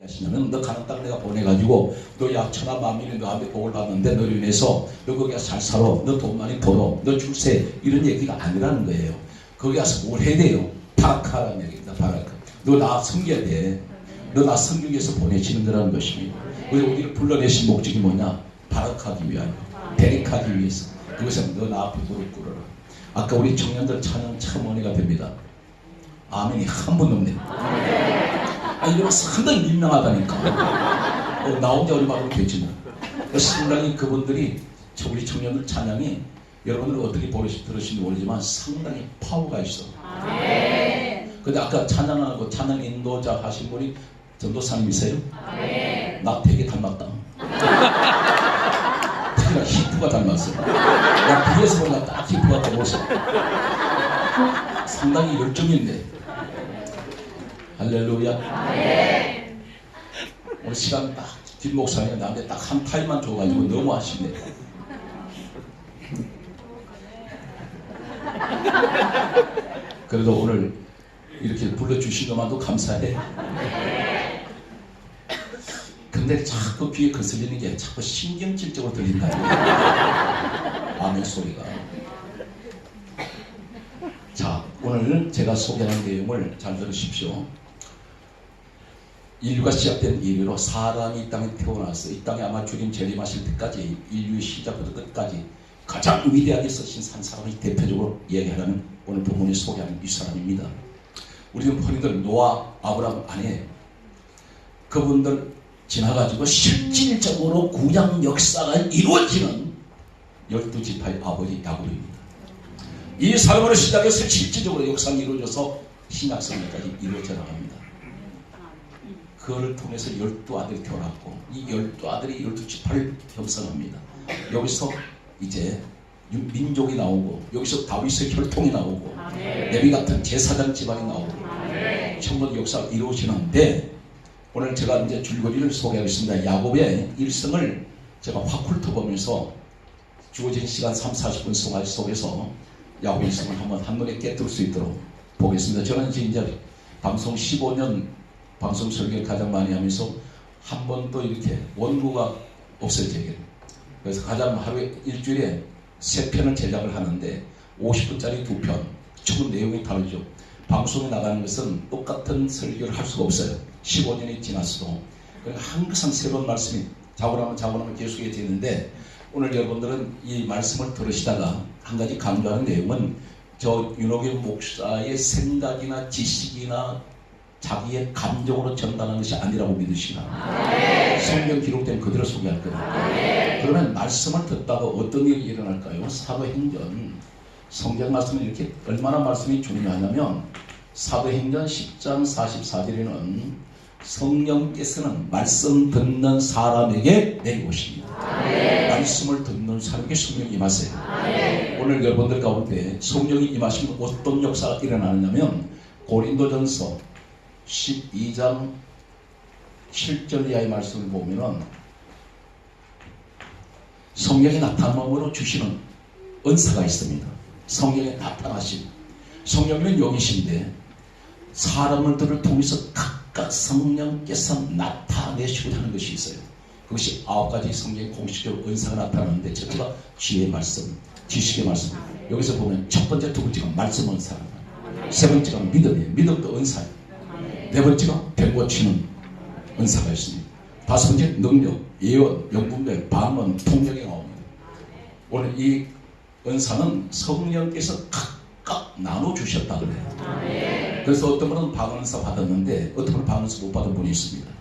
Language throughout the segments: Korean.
하시냐면 너 가는 땅 내가 보내가지고 너 약천하 만민이 너한테 복을 받는데 너를 인해서 너 거기 가서 잘 살아, 너 돈 많이 벌어, 너 출세, 이런 얘기가 아니라는 거예요. 거기 가서 뭘 해야 돼요? 바라카라는 얘기입니다. 바라카. 너 나 섬겨야 돼. 너 나 섬기기 위해서 보내시는 거라는 것입니다. 그래서 우리를 불러내신 목적이 뭐냐? 바라카하기 위하여, 대리하기 위해서. 그것은 너 나 앞에 무릎 꿇어라. 아까 우리 청년들 찬양 참 은혜가 됩니다. 아멘이 한 번 없네. 이거 상당히 민망하다니까. 나 혼자 얼마나 되지 뭐. 상당히 그분들이, 우리 청년들 찬양이 여러분들 어떻게 들으시는지 모르지만 상당히 파워가 있어. 근데 아까 찬양하고 찬양 인도자 하신 분이 전도사님이세요? 나 되게 닮았다. 특히나 히프가 닮았어. 나 뒤에서 보니까 딱 히프 같은 모습. 상당히 열정인데. 할렐루야. 오늘 시간 딱 뒷목사님이 나한테 딱 한 타임만 줘가지고 너무 아쉽네. 그래도 오늘 이렇게 불러주신 것만도 감사해. 근데 자꾸 귀에 거슬리는 게 자꾸 신경질적으로 들린다. 아멘 소리가. 자, 오늘 제가 소개하는 내용을 잘 들으십시오. 인류가 시작된 이후로 사람이 이 땅에 태어나서 이 땅에 아마 주님 재림하실 때까지 인류의 시작부터 끝까지 가장 위대하게 쓰신 한 사람이 대표적으로 얘기하는 오늘 본문이 소개하는 이 사람입니다. 우리는 본인들 노아, 아브라함 안에 그분들 지나가지고 실질적으로 구약 역사가 이루어지는 12지파의 아버지 야곱입니다. 이 사람으로 시작해서 실질적으로 역사가 이루어져서 신약성경까지 이루어져 나갑니다. 그를 통해서 12아들이 태어났고 이 12아들이 12지파를 형성합니다. 여기서 이제 민족이 나오고 여기서 다윗의 혈통이 나오고 레위 같은 제사장 집안이 나오고 천국 역사가 이루어지는데 오늘 제가 이제 줄거리를 소개하겠습니다. 야곱의 일생을 제가 확 훑어보면서 주어진 시간 30-40분 속에서 야곱의 일생을 한번 한눈에 깨뜨릴 수 있도록 보겠습니다. 저는 이제 방송 15년 방송 설교를 가장 많이 하면서 한 번도 이렇게 원고가 없어요, 제게. 그래서 가장 하루에 일주일에 3편을 제작을 하는데 50분짜리 2편, 전부 내용이 다르죠. 방송에 나가는 것은 똑같은 설교를 할 수가 없어요. 15년이 지났어도. 그러니까 항상 새로운 말씀이 자고나면 계속해지는데 오늘 여러분들은 이 말씀을 들으시다가 한 가지 강조하는 내용은 저 윤호길 목사의 생각이나 지식이나 자기의 감정으로 전달하는 것이 아니라고 믿으시나. 성경 기록된 그대로 소개할 거예요. 그러면 말씀을 듣다가 어떤 일이 일어날까요? 사도행전 성경 말씀은 이렇게 얼마나 말씀이 중요하냐면 사도행전 10장 44절에는 성령께서는 말씀 듣는 사람에게 내리오십니다. 말씀을 듣는 사람에게 성령이 임하세요. 오늘 여러분들 가운데 성령이 임하시면 어떤 역사가 일어나느냐면 고린도전서 12장 7절 이하의 말씀을 보면은 성령이 나타남으로 주시는 은사가 있습니다. 성령이 나타나신 성령은 영이신데 사람들을 통해서 각각 성령께서 나타내시고 하는 것이 있어요. 그것이 9가지 성령의 공식적으로 은사가 나타나는데 첫째가 지혜의 말씀, 지식의 말씀. 여기서 보면 첫 번째, 두 번째가 말씀 은사, 세 번째가 믿음이에요. 믿음도 은사예요. 네 번째가 병 고치는 은사가 있습니다. 다섯 번째 능력, 예언, 영분별, 방언, 통역이 나옵니다. 오늘 이 은사는 성령께서 각각 나눠주셨다 그래요. 그래서 어떤 분은 방언 은사 받았는데 어떤 분은 방언 은사 못 받은 분이 있습니다.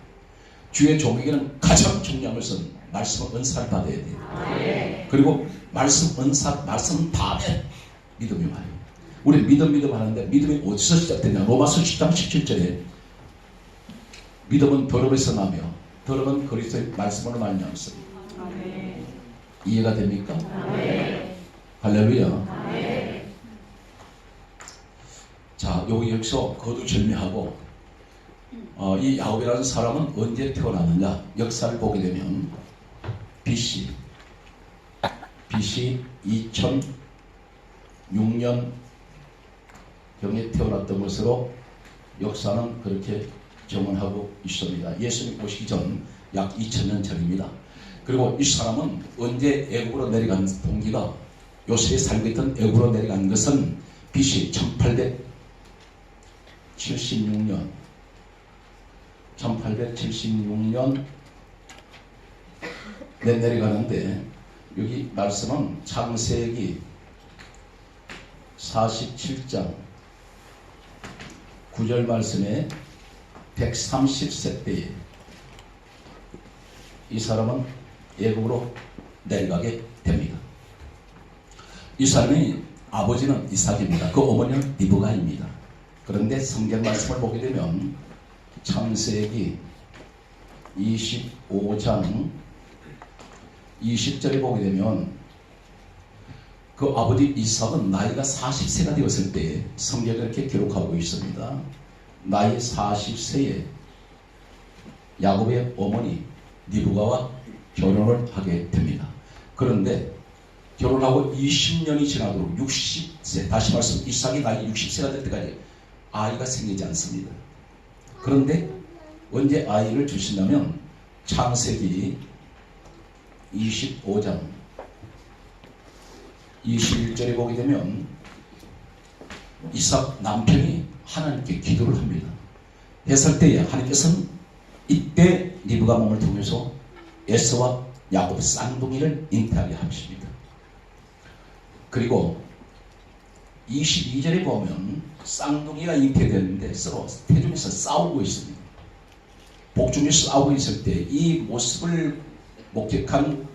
주의 종에게는 가장 중요한 것은 말씀 은사를 받아야 돼요. 그리고 말씀 은사, 말씀 다음에 믿음이 와요. 우리 믿음 하는데 믿음이 어디서 시작되냐? 로마서 10장 17절에 믿음은 더럽에서 나며 더럽은 그리스도의 말씀으로 말미암았어. 이해가 됩니까? 할렐루야. 자, 여기서 거두절미하고 이 야곱이라는 사람은 언제 태어났느냐? 역사를 보게 되면 BC 2006년 경에 태어났던 것으로 역사는 그렇게 정언하고 있습니다. 예수님 오시기 전 약 2000년 전입니다. 그리고 이 사람은 언제 애국으로 내려간 동기가 요셉이 살고 있던 애국으로 내려간 것은 BC 1876년 내려가는데 여기 말씀은 창세기 47장 9절 말씀에 130세 때에 이 사람은 애국으로 내려가게 됩니다. 이 사람의 아버지는 이삭입니다. 그 어머니는 리브가입니다. 그런데 성경 말씀을 보게 되면 창세기 25장 20절에 보게 되면 그 아버지 이삭은 나이가 40세가 되었을 때 성경에 이렇게 기록하고 있습니다. 나이 40세에 야곱의 어머니 리브가와 결혼을 하게 됩니다. 그런데 결혼하고 20년이 지나도록 60세, 다시 말씀 이삭이 나이 60세가 될 때까지 아이가 생기지 않습니다. 그런데 언제 아이를 주신다면 창세기 25장 21절에 보게 되면 이삭 남편이 하나님께 기도를 합니다. 했을 때에 하나님께서는 이때 리브가 몸을 통해서 에서와 야곱 쌍둥이를 잉태하게 하십니다. 그리고 22절에 보면 쌍둥이가 잉태되는데 서로 태중에서 싸우고 있습니다. 복중에 싸우고 있을 때 이 모습을 목격한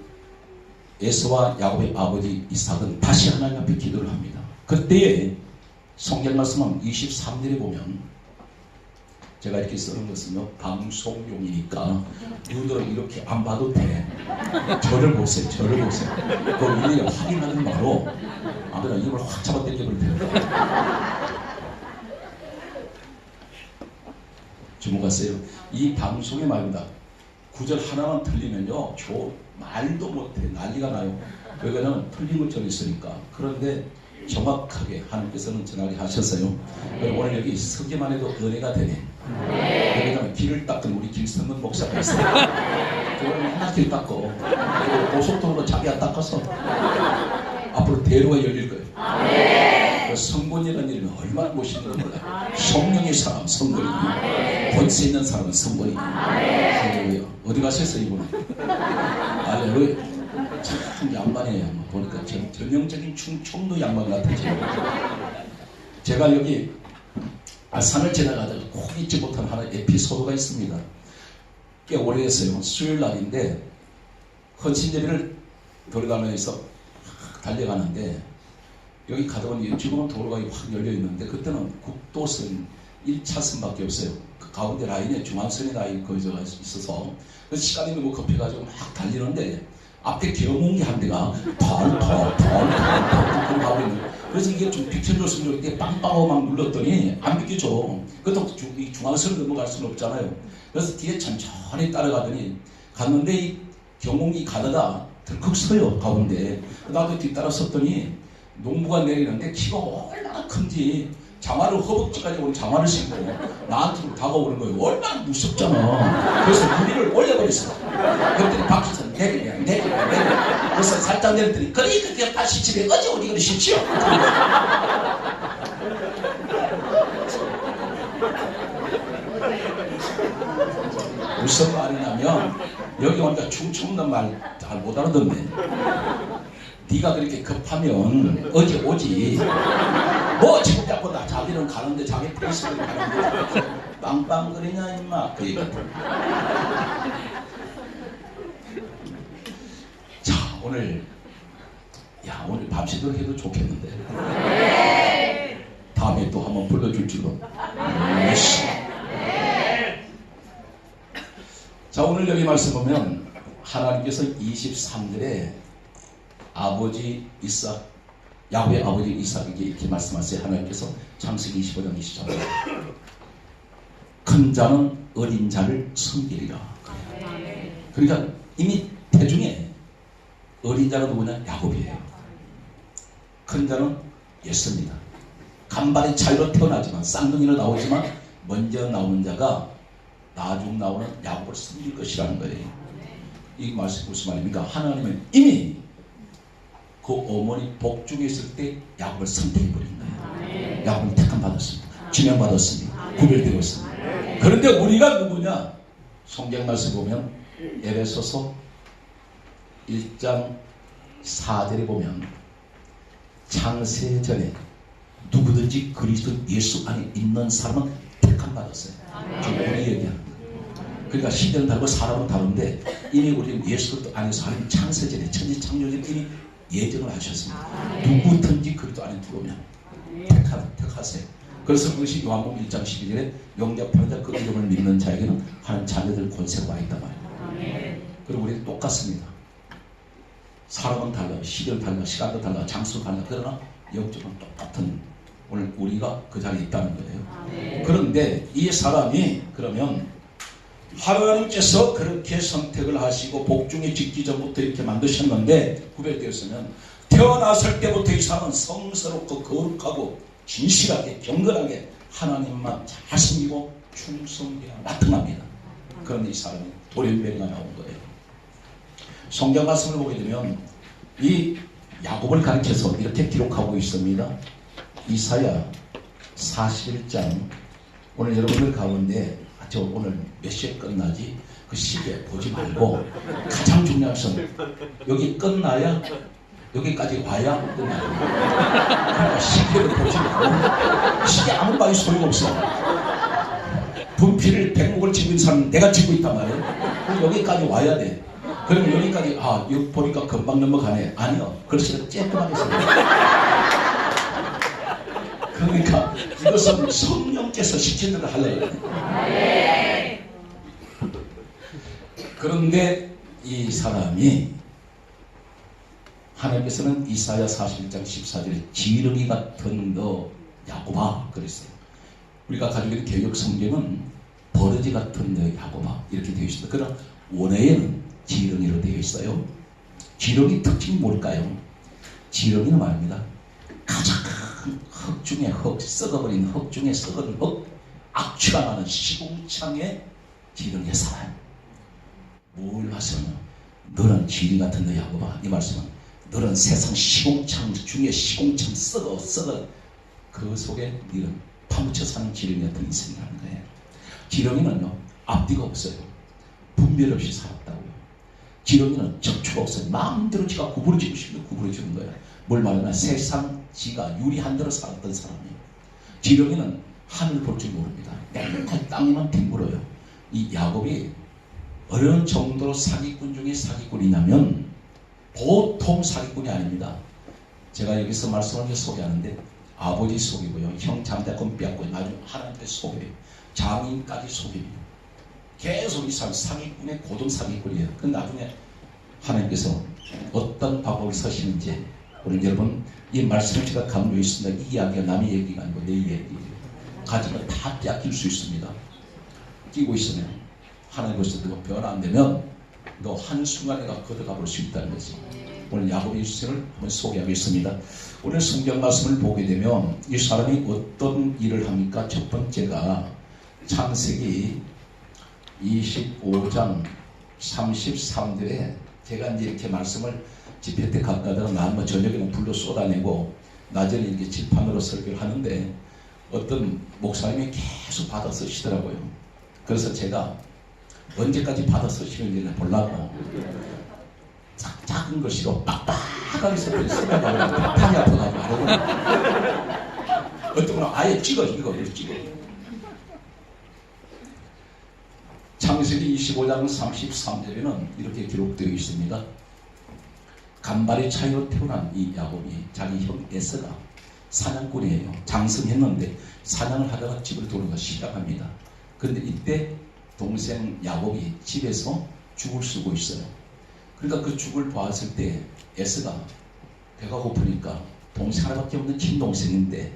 에서와 야곱의 아버지 이삭은 다시 하나님 앞에 기도를 합니다. 그때에 성경 말씀은 23절에 보면 제가 이렇게 쓰는 것은요 방송용이니까 누구들은 이렇게 안 봐도 돼. 저를 보세요. 저를 보세요. 그 우리가 확인하는 바로 아무나 입을 확 잡아당겨버릴 테니까 주목하세요. 이 방송의 말입니다. 구절 하나만 틀리면요 저 말도 못해 난리가 나요. 왜냐하면 틀린 것처럼 있으니까. 그런데 정확하게 하나님께서는 전하게 하셨어요. 오늘 여기 서기만 해도 은혜가 되네. 왜냐하면 길을 닦은 우리 김성근 목사가 있어요. 그걸 맨날 길 닦고 고속도로로 자기가 닦아서 앞으로 대로가 열릴 거예요. 성군이라는 이름이 얼마나 멋있는 걸 몰라요. 성령의 사람 성군이, 권세 있는 사람은 성군이. 할렐루야. 어디 가셨어요 이분은? 할렐루야. 참 양반이에요. 보니까 전형적인 충청도 양반 같아요. 제가 여기 산을 지나가다가 꼭 잊지 못한 하나의 에피소드가 있습니다. 꽤 오래됐어요. 수요일 날인데 헌신제비를 돌아가면서 달려가는데 여기 가다 보니 지금은 도로가 확 열려 있는데 그때는 국도선 1차선밖에 없어요. 그 가운데 라인에 중앙선의 라인이 거기서 있어서 시간이 너무 급해가지고 막 달리는데 앞에 경운기 한 대가 덜 가고 있는. 그래서 이게 좀 비켜줬으면 좋겠는데 빵빵하고 막 눌렀더니 안 비켜줘. 그것도 중앙선을 넘어갈 수는 없잖아요. 그래서 뒤에 천천히 따라가더니 갔는데 이 경운기 가다가 덜컥 서요 가운데. 나도 뒤따라 섰더니 농부가 내리는데 키가 얼마나 큰지 장화를 허벅지까지 오는 장화를 신고 나한테로 다가오는 거예요. 얼마나 무섭잖아. 그래서 무리를 올려버렸어. 그랬더니 밖에서 내리냐. 그래서 살짝 내렸더니 그렇게 다시 집에 어디 어디 그러시지요. 무슨 말이냐면 여기 오니까 충청도 말 잘 못 알아듣네. 네가 그렇게 급하면 어디 오지. 뭐 지금 자꾸 다 자기는 가는데 자기 페이스를 가는데 빵빵거리냐 임마. 그 얘기. 자 오늘 오늘 밤새도록 해도 좋겠는데 다음에 또 한번 불러줄 줄로. 자 오늘 여기 말씀 보면 하나님께서 23절에 아버지 이삭, 야곱의 아버지 이삭에게 이렇게 말씀하세요. 하나님께서 창세기 25장 20절. 큰 자는 어린 자를 섬기리라. 그러니까 이미 태중에 어린 자가 누구냐? 야곱이에요. 큰 자는 예수입니다. 간발의 차이로 태어나지만 쌍둥이로 나오지만 먼저 나오는 자가 나중 나오는 야곱을 섬길 것이라는 거예요. 이 말씀이 무슨 말입니까? 하나님은 이미 그 어머니 복중에 있을 때 야곱을 선택해버린 거예요. 야곱은 택함 받았습니다. 지명받았습니다. 구별되었습니다. 그런데 우리가 누구냐? 성경 말씀 보면 에베소서 1장 4절에 보면 창세 전에 누구든지 그리스도 예수 안에 있는 사람은 택함 받았어요. 지금 우리 얘기하는 거예요. 그러니까 시대는 다르고 사람은 다른데 이미 우리는 예수 그리스도 안에서 하나님 창세 전에 천지 창조전에 이미 예정을 하셨습니다. 누구든지 그리스도 안에 들어오면 택하세요. 그래서 그것이 요한복음 1장 12절에 영접하는 자 그 이름을 믿는 자에게는 하나님 자녀들 권세가 와 있단 말이에요. 그리고 우리는 똑같습니다. 사람은 달라요. 시대는 달라, 시간도 달라, 장소도 달라. 그러나 영적은 똑같은 오늘 우리가 그 자리에 있다는 거예요. 그런데 이 사람이 그러면 하나님께서 그렇게 선택을 하시고 복중에 짓기 전부터 이렇게 만드셨는데 구별되었으면 태어났을 때부터 이 사람은 성스럽고 거룩하고 진실하게 경건하게 하나님만 잘 섬기고 충성해야 나타납니다. 그런데 이 사람이 돌연변이가 나온 거예요. 성경 말씀을 보게 되면 이 야곱을 가르쳐서 이렇게 기록하고 있습니다. 이사야 41장 오늘 여러분들 가운데 저 오늘 몇 시에 끝나지? 그 시계 보지 말고 가장 중요한 것은 여기 끝나야 여기까지 와야 끝나요. 그러니까 시계를 보지 말고 시계 아무 말이 소리가 없어. 분필을 백목을 쥐고 있는 사람은 내가 쥐고 있단 말이에요. 그럼 여기까지 와야 돼. 그러면 여기까지 여기 보니까 금방 넘어가네. 아니요. 글씨가 쬐끔하게 써요. 그러니까 이것은 성령께서 시킨 대로 하려고 해요. 그런데 이 사람이 하나님께서는 이사야 41장 14절에 지렁이 같은 너 야곱아 그랬어요. 우리가 가지고 있는 개역 성경은 버러지 같은 너 야곱아 이렇게 되어 있습니다. 그러나 원어에는 지렁이로 되어 있어요. 지렁이 특징이 뭘까요? 지렁이는 말입니다. 가장 흙 중에 흙, 썩어버린 흙 중에 썩은 흙, 악취가 나는 시궁창에 지렁이에 살아요. 뭘 말씀하냐? 너는 지렁이 같은 너 야곱아. 이 말씀은 너는 세상 시궁창 중에 시궁창 썩어 그 속에 너는 파묻혀 사는 지렁이 같은 인생이라는 거예요. 지렁이는요 앞뒤가 없어요. 분별 없이 살았다고요. 지렁이는 적초가 없어요. 마음대로 지가 구부러지고 싶으면 구부러지는 거예요. 뭘 말하면 세상 지가 유리한 대로 살았던 사람이에요. 지렁이는 하늘 볼 줄 모릅니다. 맨날 땅에만 뒹굴어요. 이 야곱이 어느 정도로 사기꾼 중에 사기꾼이냐면 보통 사기꾼이 아닙니다. 제가 여기서 말씀을 소개하는데 아버지 속이고요. 형 장대권 빼앗고 나중에 하나님께 속여요. 장인까지 속입니다. 계속 이 사람 사기꾼의 고등 사기꾼이에요. 그 나중에 하나님께서 어떤 방법을 쓰시는지 오늘 여러분 이 말씀을 제가 강조해 있습니다. 이 이야기가 남의 얘기가 아니고 내 얘기예요. 가진 거 다 빼앗길 수 있습니다. 끼고 있으면 하나님께서 너 변화 안 되면 너 한순간에가 걷어가 볼 수 있다는 거지. 오늘 야곱의 일생을 한번 소개하겠습니다. 오늘 성경 말씀을 보게 되면 이 사람이 어떤 일을 합니까? 첫 번째가 창세기 25장 33절에 제가 이제 이렇게 말씀을 집회 때 가까다가 나 한번 저녁에는 불로 쏟아내고 낮에는 이렇게 칠판으로 설교를 하는데 어떤 목사님이 계속 받아 쓰시더라고요. 그래서 제가 언제까지 받아 쓰시는지를 보려고 작은 글씨로 빡빡하게 쓰면 팍팍이 아파가지고 하려고 어떤 분은 아예 찍어 이거 찍어. 창세기 25장 33절에는 이렇게 기록되어 있습니다. 간발의 차이로 태어난 이 야곱이 자기 형 에서가 사냥꾼이에요. 장성했는데 사냥을 하다가 집을 돌아가 시작합니다. 그런데 이때 동생 야곱이 집에서 죽을 쓰고 있어요. 그러니까 그 죽을 보았을 때 에서가 배가 고프니까 동생 하나밖에 없는 친동생인데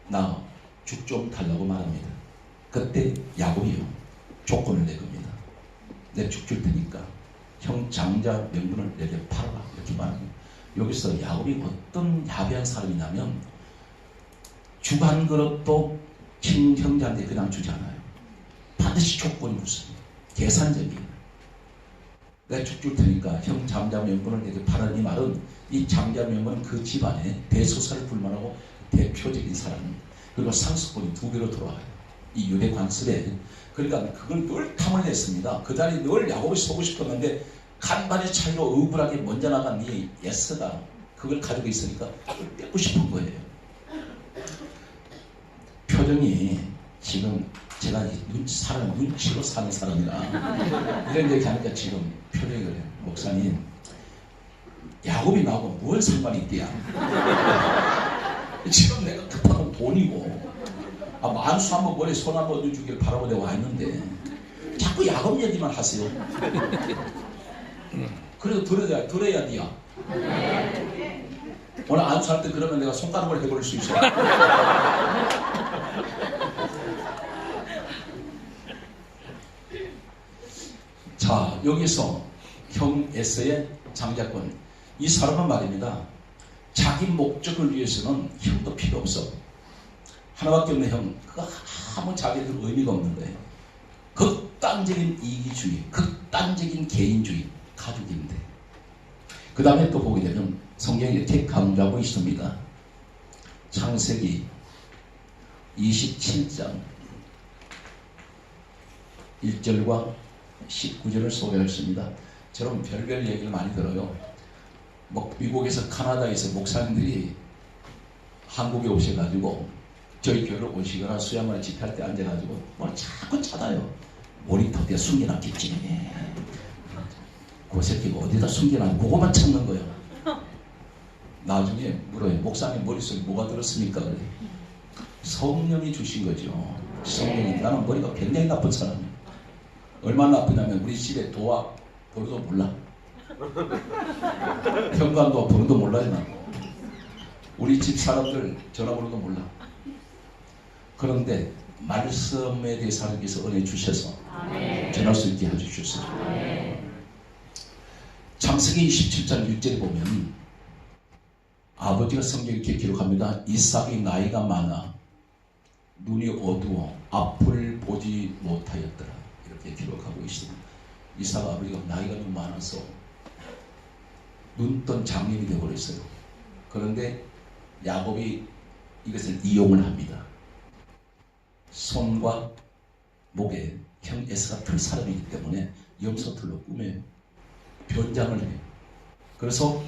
나 죽 좀 달라고 말합니다. 그때 야곱이요 조건을 내겁니다. 내 죽 줄 테니까 형 장자 명분을 내게 팔아라 이렇게 말합니다. 여기서 야곱이 어떤 야비한 사람이냐면 죽 한 그릇도 친형제한테 그냥 주지 않아요. 반드시 조건이 붙습니다. 계산적이에요. 내가 쭉 줄 테니까 형 장자명분을 내게 바라는 이 말은, 이 장자명분은 그 집안에 대소사를 불만하고 대표적인 사람, 그리고 상속권이 2배로 돌아가요. 이 유대 관습에. 그러니까 그걸 늘 탐을 냈습니다. 그 자리에 늘 야곱이 서고 싶었는데 간반의 차이로 억울하게 먼저 나간 이 에스가 그걸 가지고 있으니까 그걸 뺏고 싶은 거예요. 표정이 지금 제가 사람 눈치로 사는 사람이라 이런 얘기하니까 지금 표정이 그래요. 목사님, 야곱이 나하고 뭘 상관이 있대야. 지금 내가 급한 건 돈이고, 만수 한번 머리에 손 한번 얹어주길 바라고 내가 와 있는데 자꾸 야곱 얘기만 하세요. 그래도 들어야 돼야. 오늘 안수할 때 그러면 내가 손가락을 해버릴 수 있어요. 자, 여기서 형 에서의 장자권, 이 사람은 말입니다. 자기 목적을 위해서는 형도 필요 없어. 하나밖에 없는 형, 그거 아무 자기들 의미가 없는 거예요. 극단적인 이기주의, 극단적인 개인주의, 가족인데. 그 다음에 또 보게 되면 성경이 이렇게 강조하고 있습니다. 창세기 27장 1절과 19절을 소개했습니다. 저는 별별 얘기를 많이 들어요. 미국에서 카나다에서 목사님들이 한국에 오셔가지고 저희 교회로 오시거나 수양원에 집회할 때 앉아가지고 뭘 자꾸 찾아요. 모니터 뒤에 숨겨놨겠지. 그 새끼가 어디다 숨겨놨, 그거만 찾는 거예요. 나중에 물어요. 목사님 머릿속에 뭐가 들었습니까? 그래. 성령이 주신 거죠. 성령이. 나는 머리가 굉장히 나쁜 사람이에요. 얼마나 나쁘냐면 우리 집에 도와 번호도 몰라. 현관도 번호도 몰라요. 나. 우리 집 사람들 전화번호도 몰라. 그런데 말씀에 대해서 하나님께서 은혜 주셔서 전할 수 있게 해주셨어요. 창세기 27장 1절에 보면 아버지가 성경에 이렇게 기록합니다. 이삭이 나이가 많아 눈이 어두워 앞을 보지 못하였더라. 이렇게 기록하고 있습니다. 이삭 아버지가 나이가 너무 많아서 눈뜬 장님이 되어버렸어요. 그런데 야곱이 이것을 이용을 합니다. 손과 목에 형 에서가 틀 사람이기 때문에 염소틀로 꾸며요. 변장을 해요. 그래서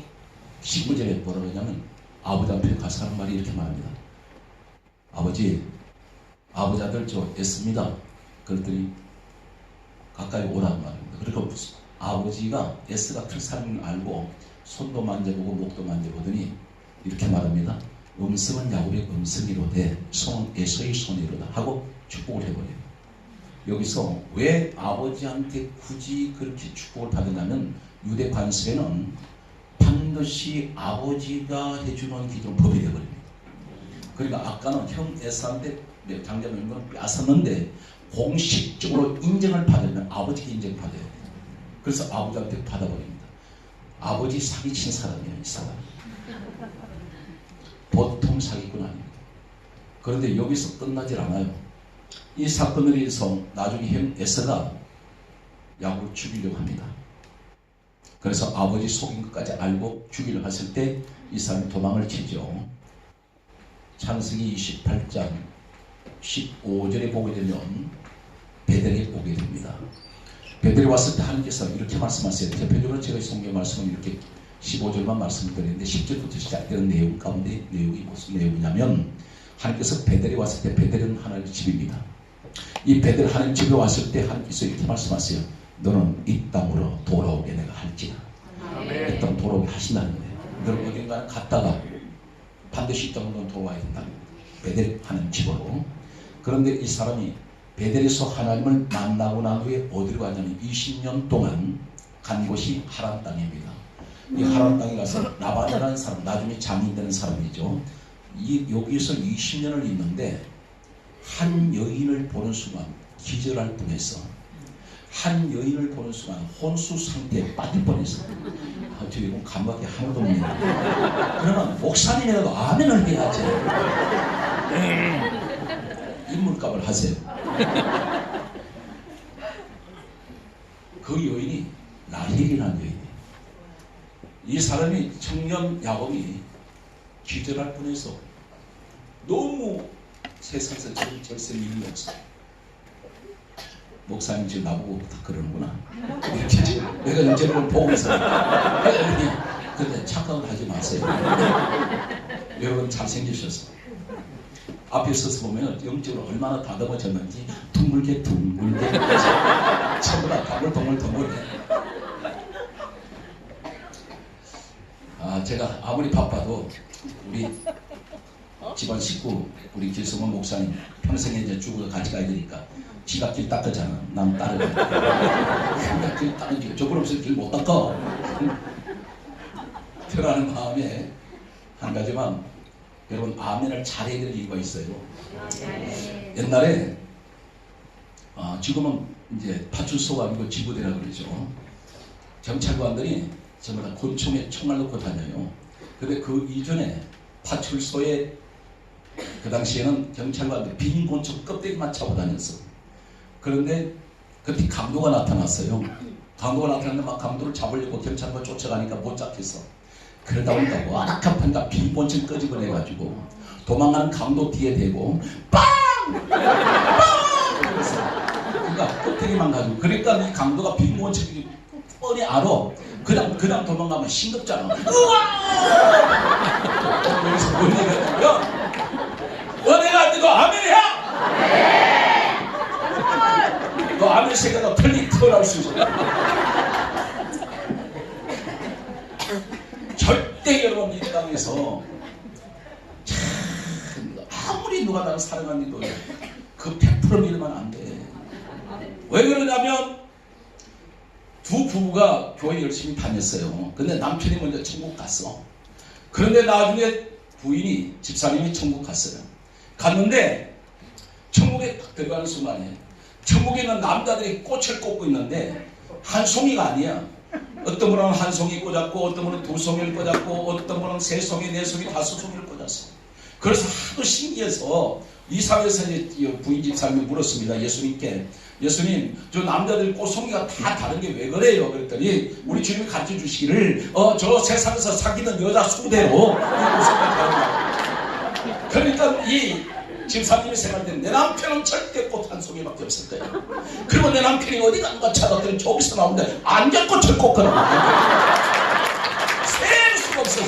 19절에 뭐라고 하냐면 아버지 앞에 가서 하는 말이 이렇게 말합니다. 아버지 아들 저 에스입니다. 그랬더니 가까이 오라는 말입니다. 그리고 아버지가 에스가 틀 사람을 알고 손도 만져보고 목도 만져보더니 이렇게 말합니다. 음성은 야곱의 음성이로되 손은 에서의 손이로다 하고 축복을 해버려요. 여기서 왜 아버지한테 굳이 그렇게 축복을 받으냐면 유대 관습에는 반드시 아버지가 해주는 기준은 법이 되어버립니다. 그러니까 아까는 형 에서한테 장자명분을 빼앗았는데 공식적으로 인정을 받으면 아버지가 인정받아야 돼요. 그래서 아버지한테 받아버립니다. 아버지 사기친 사람이에요. 이 사람. 보통 사기꾼 아닙니다. 그런데 여기서 끝나질 않아요. 이 사건을 위해서 나중에 형 에서가 야곱을 죽이려고 합니다. 그래서 아버지 속인 것까지 알고 죽이려고 했을 때 이 사람이 도망을 치죠. 창세기 28장 15절에 보게 되면 베델에 오게 됩니다. 베델에 왔을 때 하나님께서 이렇게 말씀하세요. 대표적으로 제가 성경 말씀을 이렇게 15절만 말씀드리는데 10절부터 시작되는 내용 가운데 내용이 무슨 내용이냐면 하나님께서 베델에 왔을 때 베델은 하나님의 집입니다. 이 베델 하나님 집에 왔을 때 하나님께서 이렇게 말씀하세요. 너는 이 땅으로 돌아오게 내가 할지라. 이 땅 돌아오게 하신다는 거예요. 너는 어딘가 갔다가 반드시 이 땅으로 돌아와야 된다. 베델 하나님 집으로. 그런데 이 사람이 베델에서 하나님을 만나고 난 후에 어디로 가냐면 20년 동안 간 곳이 하란 땅입니다. 이 하란 땅에 가서 라반이라는 사람, 나중에 장인 되는 사람이죠. 여기서 20년을 있는데 한 여인을 보는 순간 기절할 뻔했어. 한 여인을 보는 순간 혼수 상태에 빠질 뻔했어. 저 이건 감각이 하나도 없네요. 그러면 목사님이라도 아멘을 해야지. 인물값을 하세요. 그 여인이 라헬이라는 여인이에요. 이 사람이 청년 야곱이 기절할 뻔해서 너무 세상에서 절세 일이 없어요. 목사님 지금 나보고 다 그러는구나. 내가 이제는 보면서 근데 착각을 하지 마세요. 여러분 잘생기셔서 앞에 서서 보면 영적으로 얼마나 다듬어졌는지 둥글게 전부 다 동글동글동글해. 제가 아무리 바빠도 우리 집안 식구 우리 길성원 목사님 평생에 이제 죽어서 같이 가야 되니까 지가 길 닦았잖아. 난 따라가. 길 닦은 저분 없으면 길 못 닦아. 편안한 마음에 한 가지만 여러분 아멘을 잘해야 될 이유가 있어요. 옛날에 지금은 이제 파출소가 아니고 지부대라고 그러죠. 경찰관들이 전부 다 권총에 총알 넣고 다녀요. 근데 그 이전에 파출소에 그 당시에는 경찰관들이 빈 권총 껍데기만 차고 다녔어. 그런데 그때 강도가 나타났어요. 강도가 나타났는데 막 강도를 잡으려고 경찰관 쫓아가니까 못 잡겠어. 그러다 보니까 와락한 판가 빈 권총 끄집어내가지고 도망가는 강도 뒤에 대고 빵! 빵! 그러니까 껍데기만 가지고 그러니까 이 강도가 빈 권총이 뻔히 알아. 그냥 도망가면 싱겁잖아. 그래서 뭔 얘기냐면 은혜가 안 되고 아멘이야. 너 아멘 세계가 털리 튀어나올 수 있어. 절대 여러분 이 땅에서 아무리 누가 나를 사랑합니도 그 100% 믿으면 안 돼. 왜 그러냐면 두 부부가 교회 열심히 다녔어요. 근데 남편이 먼저 천국 갔어. 그런데 나중에 부인이 집사님이 천국 갔어요. 갔는데 천국에 딱 들어가는 순간에 천국에 있는 남자들이 꽃을 꽂고 있는데 한 송이가 아니야. 어떤 분은 한 송이 꽂았고 어떤 분은 두 송이를 꽂았고 어떤 분은 세 송이, 네 송이, 다섯 송이를 꽂았어. 그래서 하도 신기해서 이사회에서 이제 부인 집사님이 물었습니다. 예수님께 예수님 저 남자들 꽃송이가 다 다른 게 왜 그래요? 그랬더니 우리 주님이 가르쳐 주시기를 저 세상에서 사귀는 여자 수대로 그러니까 이 집사님이 생각할 때 내 남편은 절대 꽃 한 송이밖에 없을 거예요. 그리고 내 남편이 어디 간가 찾았더니 저기서 나오는데 안개꽃을 꽂거나 셀 수가 없어서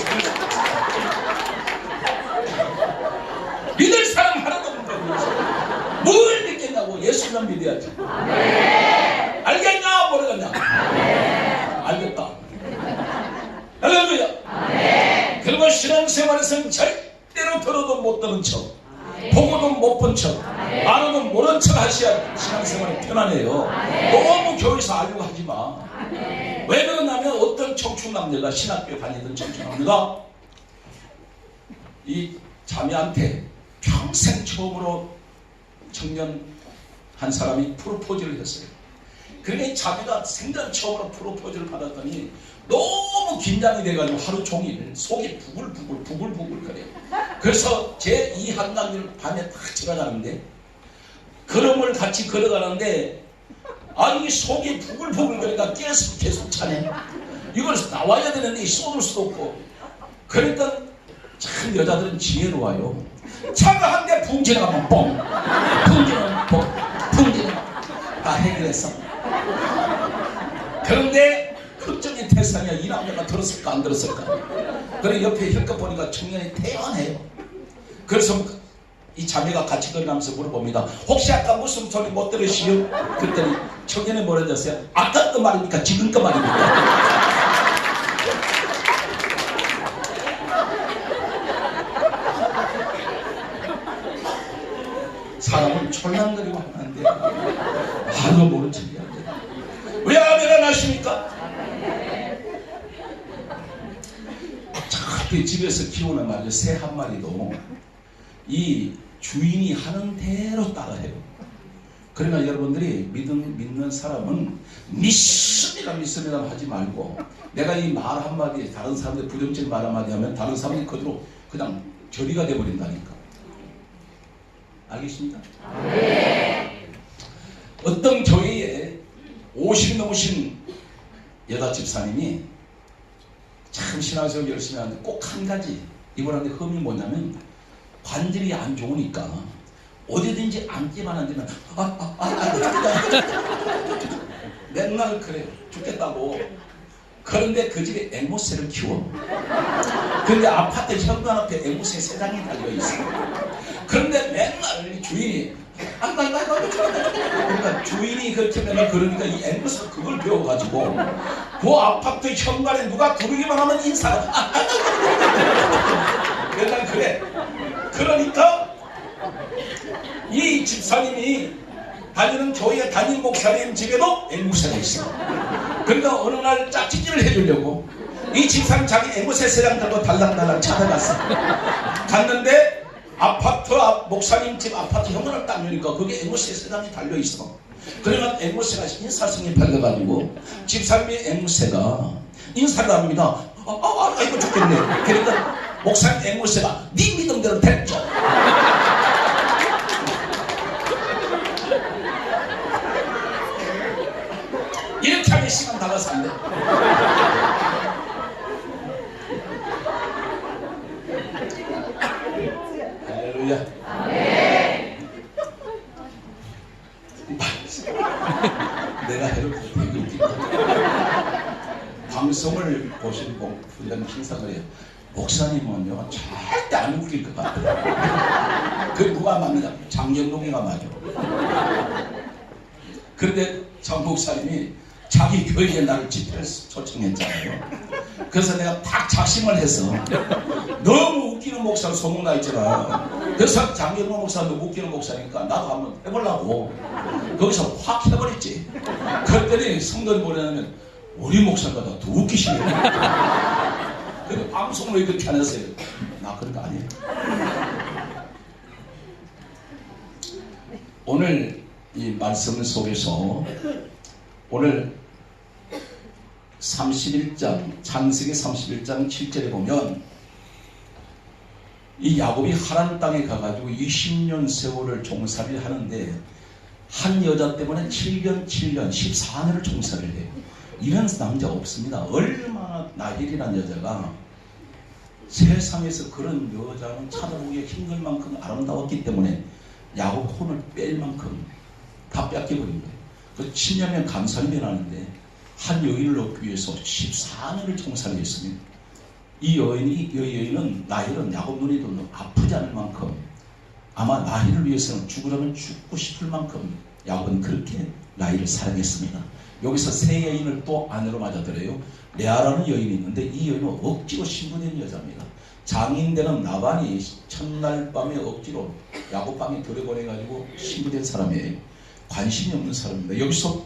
믿을 사람 하나도 없는 거예요. 뭘 믿겠냐고. 예수만 믿어야지. 알겠냐 모르겠냐. 알겠다. 할렐루야. 그리고 신앙생활에서는 절대로 들어도 못 들은 척 보고도 못 본 척 알아도 모른 척 하셔야 신앙생활이 편안해요. 너무 교회에서 알려고 하지 마. 왜 그러냐면 어떤 청춘남녀가 신학교에 다니던 청춘남녀가 이 자매한테 평생 처음으로 청년 한 사람이 프로포즈를 했어요. 그러니까 자매가 생전 처음으로 프로포즈를 받았더니 너무 긴장이 돼가지고 하루 종일 속이 부글부글 거려요. 그래서 제2 한강을 밤에 딱 지나가는데 걸음을 같이 걸어가는데 이 속이 부글부글 거리니까 계속 차네. 이걸 나와야 되는데 쏟을 수도 없고. 그러니까 참 여자들은 지혜로워요. 차가 한 대 붕 지나가면 뻥, 붕 지나가면 뻥, 붕 지나가면 다 해결했어. 그런데 걱정이 태산이야. 이 남자가 들었을까 안 들었을까. 그래 옆에 혈것 보니까 청년이 태연해요. 그래서 이 자매가 같이 걸어가면서 물어봅니다. 혹시 아까 무슨 소리 못 들으시오? 그랬더니 청년이 뭐라 했어요? 아까 그 말입니까? 지금 그 말입니까? 사람은 촐랑거리고 하면 안 돼요. 하도 모른 척이야. 왜 아멘 안 하십니까? 그 집에서 키우는 말이죠. 새 한 마리도 이 주인이 하는 대로 따라해요. 그러니까 여러분들이 믿는 사람은 믿습니다 하지 말고 내가 이 말 한마디에 다른 사람들 부정적인 말 한마디 하면 다른 사람이 그대로 그냥 저리가 돼버린다니까. 알겠습니까? 네. 어떤 교회에 50이 넘으신 여자 집사님이 참 신앙생활 열심히 하는데 꼭 한 가지 이분한테 흠이 뭐냐면 관절이 안 좋으니까 어디든지 앉기만 앉으면 맨날 그래요. 죽겠다고. 그런데 그 집에 앵무새를 키워. 그런데 아파트 현관 앞에 앵무새 3장이 달려있어. 그런데 맨날 주인이 그러니까 주인이 그렇게 맨날 그러니까 이 앵무새가 그걸 배워가지고 그 아파트 현관에 누가 들어오기만 하면 인사가 맨날 그래. 그러니까 이 집사님이 다니는 교회 담임 목사님 집에도 앵무새가 있어. 그러니까 어느 날 짝짓기를 해주려고 이 집사님 자기 앵무새 3장 들고 달랑달랑 찾아갔어. 갔는데 아파트 앞 목사님 집 아파트 현관을 딱 여니까 거기에 앵무새 3장이 달려있어. 그러면 앵무새가 인사성이 팔려가지고 집사님의 앵무새가 인사를 합니다. 아이고 좋겠네. 그러니까 목사님 앵무새가 네 믿음대로 됐죠. 이렇게 하면 시간 다 가서 안 돼. 할렐루야. 아멘. 내가 해놓고 되게 웃긴다. 방송을 보시는 분들은 항상 그래요. 목사님은요 절대 안 웃길 것 같아요. 그 누가 맞느냐? 장영동이가 맞아. 그런데 장 목사님이 자기 교회에 나를 집회를 초청했잖아요. 그래서 내가 딱 작심을 해서 너무 웃기는 목사로 소문나 있잖아. 그래서 장경모 목사 너무 웃기는 목사니까 나도 한번 해보려고 거기서 확 해버렸지. 그랬더니 성도들이 뭐냐면 우리 목사보다 더 웃기시네. 근데 방송을 왜 그렇게 안 했어요? 나 그런 거 아니에요. 오늘 이 말씀 속에서 오늘 31장 창세기 31장 7절에 보면 이 야곱이 하란 땅에 가가지고 20년 세월을 종살이를 하는데 한 여자 때문에 7년 14년을 종살이를 해요. 이런 남자 없습니다. 얼마나 나힐이라는 여자가 세상에서 그런 여자는 찾아보기에 힘들 만큼 아름다웠기 때문에 야곱 혼을 뺄 만큼 다 뺏겨버린 거예요. 그 7년면 감사를 변하는데 한 여인을 얻기 위해서 14년을 종살이 했습니다. 이 여인은 나힐은 야곱 눈이 도 아프지 않을 만큼 아마 나힐을 위해서는 죽으려면 죽고 싶을 만큼 야곱은 그렇게 나힐을 사랑했습니다. 여기서 세 여인을 또 아내로 맞아들여요. 레아라는 여인이 있는데 이 여인은 억지로 신부된 여자입니다. 장인되는 나반이 첫날 밤에 억지로 야곱 방에 들여보내가지고 신부된 사람이에요. 관심이 없는 사람입니다. 여기서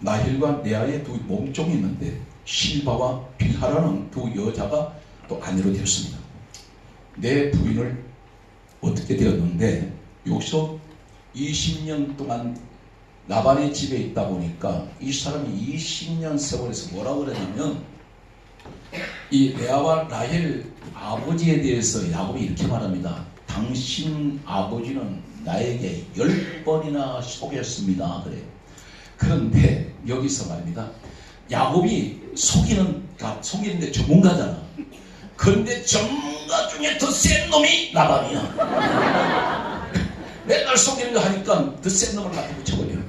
나힐과 레아의 두 몸종이 있는데 실바와 빌하라는 두 여자가 또 아내로 되었습니다. 내 부인을 어떻게 되었는데 여기서 20년 동안 나반의 집에 있다 보니까 이 사람이 20년 세월에서 뭐라고 그러냐면 이 레아와 라헬 아버지에 대해서 야곱이 이렇게 말합니다. 당신 아버지는 나에게 10번이나 속였습니다. 그래요. 그런데 여기서 말입니다. 야곱이 속이는데 전문가잖아. 그런데 전문가 중에 더 센 놈이 라반이야. 맨날 속이는 거 하니까 더 센 놈을 갖다 붙여버려.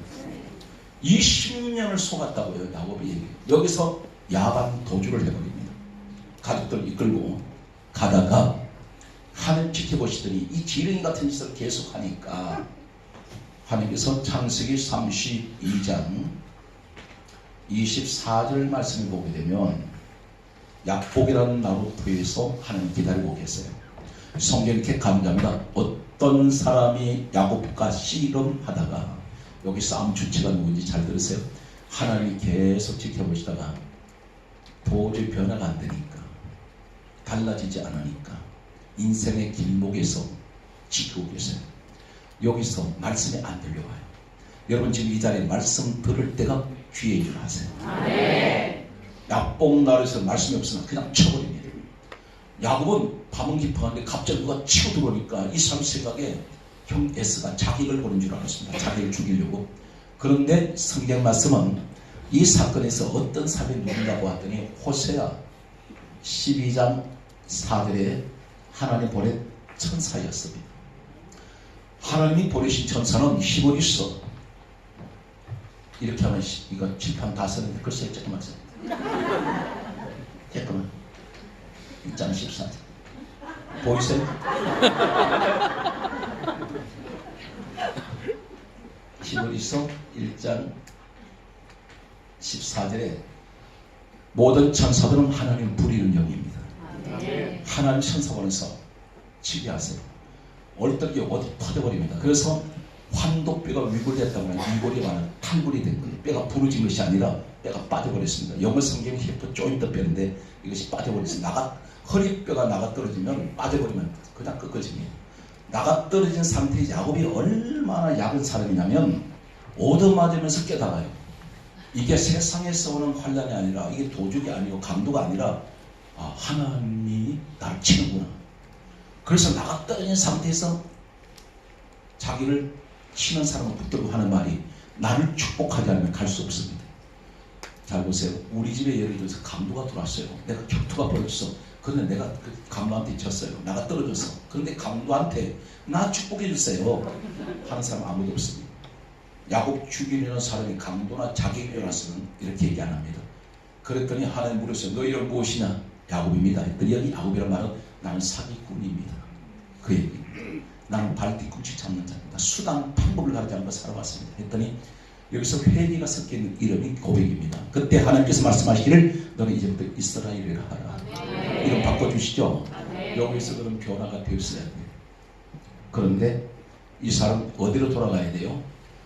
20년을 속았다고요. 야곱이. 여기서 야반 도주를 해버립니다. 가족들 이끌고 가다가 하늘 지켜보시더니 이 지렁이 같은 짓을 계속하니까 하나님께서 창세기 32장 24절 말씀을 보게 되면 약복이라는 나루토에서 하나님 기다리고 계세요. 성경 이렇게 강조합니다. 어떤 사람이 야곱과 씨름하다가 여기 싸움 주체가 누군지 잘 들으세요. 하나님이 계속 지켜보시다가 도저히 변화가 안 되니까 달라지지 않으니까 인생의 길목에서 지키고 계세요. 여기서 말씀이 안 들려와요. 여러분 지금 이 자리에 말씀 들을 때가 귀에 줄 하세요. 네. 약복나루에서 말씀이 없으면 그냥 쳐버립니다. 야곱은 밤은 깊어가는데 갑자기 누가 치고 들어오니까 이 사람 생각에 형 에스가 자기를 보는 줄 알았습니다. 자기를 죽이려고. 그런데 성경 말씀은 이 사건에서 어떤 사람이 누군가 보았더니 호세아 12장 4절에 하나님 보낸 천사였습니다. 하나님이 보내신 천사는 힘을 있어. 이렇게 하면 이거 칠판 다 쓰는데 글쎄 조금만 써. 잠깐만. 1장 14절 보이세요? 힘을 있어 1장 14절에 모든 천사들은 하나님 부리는 영입니다. 하나님 천사원에서 지휘하세요. 얼떨기 어디 터져버립니다. 그래서 환독뼈가 위골됐다고 하면 위골이 많은 탈골이 된 거예요. 뼈가 부러진 것이 아니라 뼈가 빠져버렸습니다. 영어 성경은 힙 조인트 뼈인데 이것이 빠져버렸습니다. 허리뼈가 나가 떨어지면 빠져버리면 그냥 끝까지입니다. 나가 떨어진 상태의 야곱이 얼마나 약은 사람이냐면 얻어맞으면서 깨달아요. 이게 세상에서 오는 환난이 아니라 이게 도둑이 아니고 강도가 아니라 하나님이 나를 치는구나. 그래서 나가 떨어진 상태에서 자기를 치는 사람을 붙들고 하는 말이 나를 축복하지 않으면 갈 수 없습니다. 잘 보세요. 우리 집에 예를 들어서 강도가 들어왔어요. 내가 격투가 벌어졌어. 그런데 내가 그 강도한테 졌어요. 나가 떨어져서. 그런데 강도한테 나 축복해 주세요 하는 사람 아무도 없습니다. 야곱 죽이려는 사람이 강도나 자기에게 일어났으면 이렇게 얘기 안 합니다. 그랬더니 하나님 물었어요. 너 이름 무엇이냐? 야곱입니다. 했더니 여기 야곱이란 말은 나는 사기꾼입니다. 그 얘기. 나는 발 뒤꿈치 잡는 자입니다. 수단 방법을 가르지 않고 살아왔습니다. 했더니 여기서 회개가 섞인 이름이 고백입니다. 그때 하나님께서 말씀하시기를 너는 이제부터 이스라엘이라 하라. 이름 바꿔주시죠. 여기서 그런 변화가 되었어야 돼요. 그런데 이 사람 어디로 돌아가야 돼요?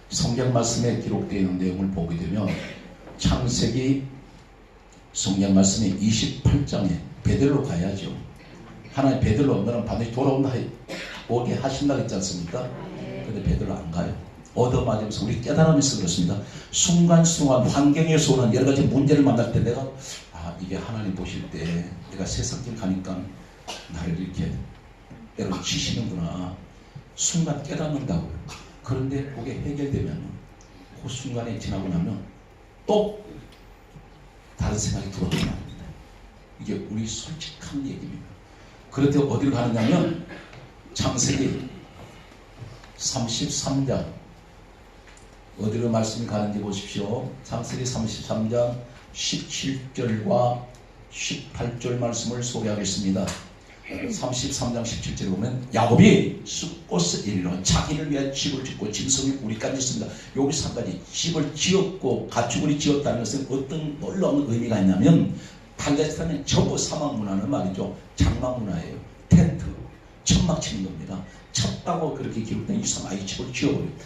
성경 말씀에 기록되어 있는 내용을 보게 되면 창세기 성경 말씀에 28장에 베들로 가야죠. 하나님 베들로 너는 반드시 돌아온다 오게 하신다 했지 않습니까? 근데 베들로 안 가요. 얻어맞으면서 우리 깨달으면서 그렇습니다. 순간순간 환경에서 오는 여러 가지 문제를 만날 때 내가 이게 하나님 보실 때 내가 세상길 가니까 나를 이렇게 때로 치시는구나. 순간 깨닫는다고요. 그런데 그게 해결되면 그 순간에 지나고 나면 또 다른 생각이 들어오는 겁니다. 이게 우리 솔직한 얘기입니다. 그럴 때 어디로 가느냐면 창세기 33장 어디로 말씀이 가는지 보십시오. 창세기 33장 17절과 18절 말씀을 소개하겠습니다. 33장 17절에 보면 야곱이 숫곳에 이르러 자기를 위한 집을 짓고 짐승이 우리까지 있습니다. 여기서 한 가지 집을 지었고 가축을 지었다는 것은 어떤 놀라운 의미가 있냐면 팔레스타인의 저거 사막 문화는 말이죠. 장막 문화예요. 텐트 천막 치는 겁니다. 쳤다고 그렇게 기록된 이 사람 아이 집을 지어버려요.